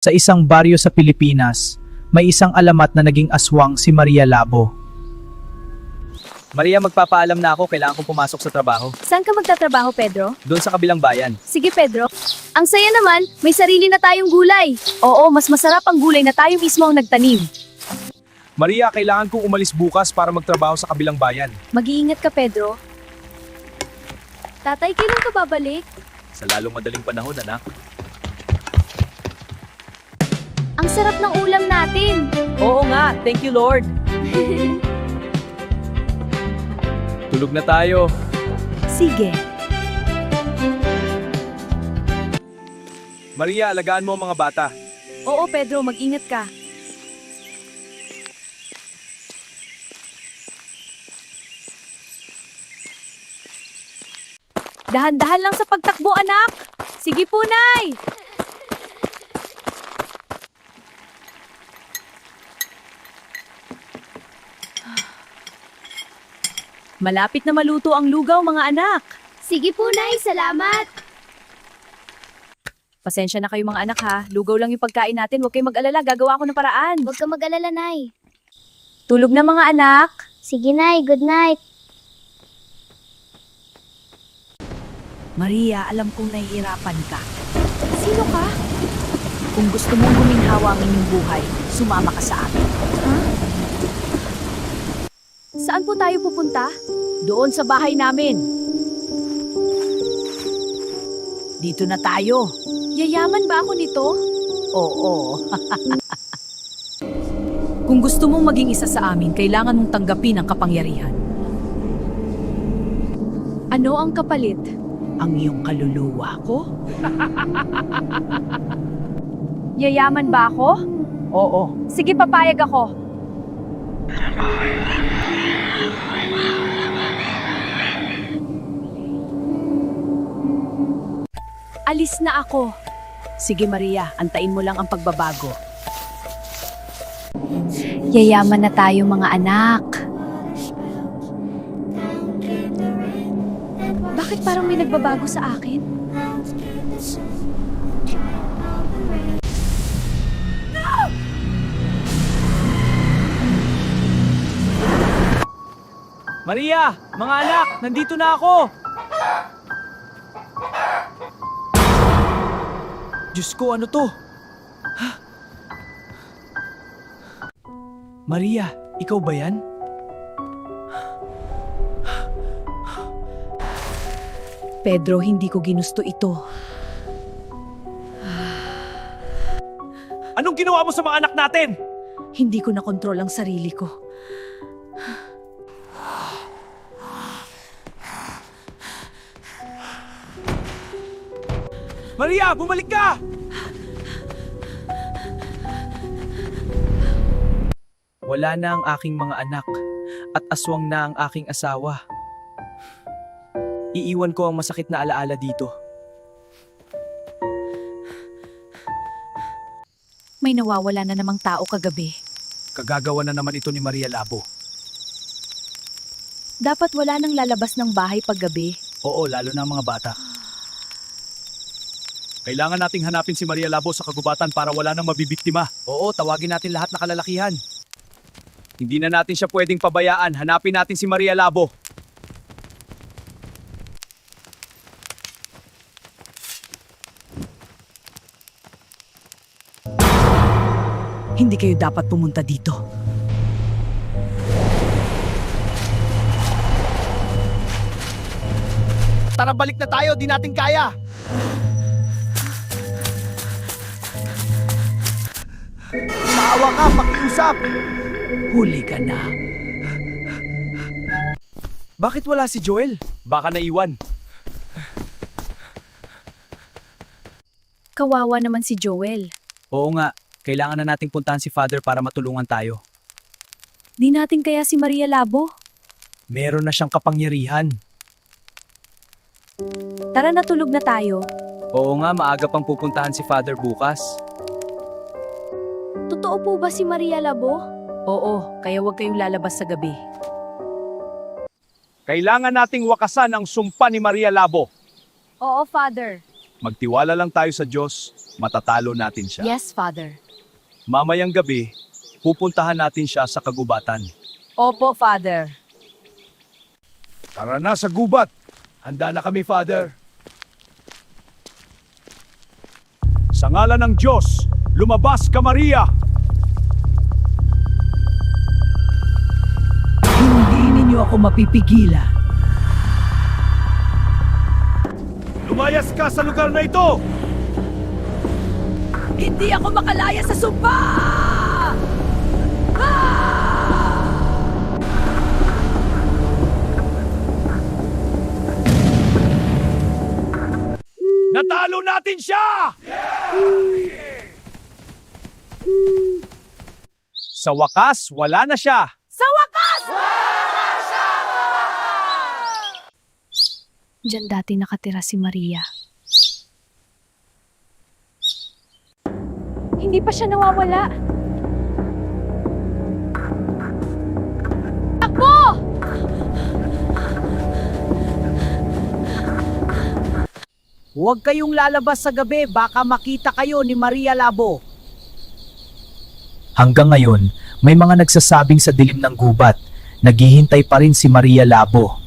Sa isang baryo sa Pilipinas, may isang alamat na naging aswang si Maria Labo. Maria, magpapaalam na ako. Kailangan kong pumasok sa trabaho. Saan ka magtatrabaho, Pedro? Doon sa kabilang bayan. Sige, Pedro. Ang saya naman, may sarili na tayong gulay. Oo, mas masarap ang gulay na tayo mismo ang nagtanim. Maria, kailangan kong umalis bukas para magtrabaho sa kabilang bayan. Mag-iingat ka, Pedro. Tatay, kailan ka babalik? Sa lalong madaling panahon, anak. Ang sarap ng ulam natin. Oo nga, thank you Lord. Tulog na tayo. Sige. Maria, alagaan mo ang mga bata. Oo, Pedro, mag-ingat ka. Dahan-dahan lang sa pagtakbo, anak. Sige po, Nay. Malapit na maluto ang lugaw, mga anak. Sige po, Nay. Salamat. Pasensya na kayo mga anak ha. Lugaw lang yung pagkain natin. Huwag kayong mag-alala. Gagawa ako ng paraan. Huwag ka mag-alala, Nay. Tulog na mga anak. Sige, Nay. Good night. Maria, alam kong nahihirapan ka. Sino ka? Kung gusto mong guminhawa ang inyong buhay, sumama ka sa amin. Ha? Saan po tayo pupunta? Doon sa bahay namin. Dito na tayo. Yayaman ba ako nito? Oo. Kung gusto mong maging isa sa amin, kailangan mong tanggapin ang kapangyarihan. Ano ang kapalit? Ang iyong kaluluwa ko? Yayaman ba ako? Oo. Sige, papayag ako. Alis na ako. Sige, Maria, antayin mo lang ang pagbabago. Yayaman na tayo, mga anak. Bakit parang may nagbabago sa akin? Maria, mga anak, nandito na ako. Diyos ko, ano to? Maria, ikaw ba yan? Pedro, hindi ko ginusto ito. Anong ginawa mo sa mga anak natin? Hindi ko nakontrol ang sarili ko. Maria, bumalik ka! Wala na ang aking mga anak at aswang na ang aking asawa. Iiwan ko ang masakit na alaala dito. May nawawala na namang tao kagabi. Kagagawa na naman ito ni Maria Labo. Dapat wala nang lalabas ng bahay paggabi. Oo, lalo na ang mga bata. Kailangan nating hanapin si Maria Labo sa kagubatan para wala nang mabibiktima. Oo, tawagin natin lahat na kalalakihan. Hindi na natin siya pwedeng pabayaan. Hanapin natin si Maria Labo. Hindi kayo dapat pumunta dito. Tara, balik na tayo. Di natin kaya. Maawa ka, pakiusap. Huli ka na. Bakit wala si Joel? Baka naiwan. Kawawa naman si Joel. Oo nga, kailangan na nating puntahan si Father para matulungan tayo. Di natin kaya si Maria Labo? Meron na siyang kapangyarihan. Tara na, tulog na tayo. Oo nga, maaga pang pupuntahan si Father bukas. Totoo po ba si Maria Labo? Oo, kaya huwag kayong lalabas sa gabi. Kailangan nating wakasan ang sumpa ni Maria Labo. Oo, Father. Magtiwala lang tayo sa Diyos, matatalo natin siya. Yes, Father. Mamayang gabi, pupuntahan natin siya sa kagubatan. Opo, Father. Tara na sa gubat! Handa na kami, Father. Sa ngalan ng Diyos, lumabas ka, Maria! Hindi ninyo ako mapipigilan. Lumayas ka sa lugar na ito! Hindi ako makalaya sa sumpa! Natalo natin siya! Sa wakas, wala na siya. Sa wakas! Diyan dati nakatira si Maria. Hindi pa siya nawawala. Takbo! Huwag kayong lalabas sa gabi, baka makita kayo ni Maria Labo. Hanggang ngayon, may mga nagsasabing sa dilim ng gubat, naghihintay pa rin si Maria Labo.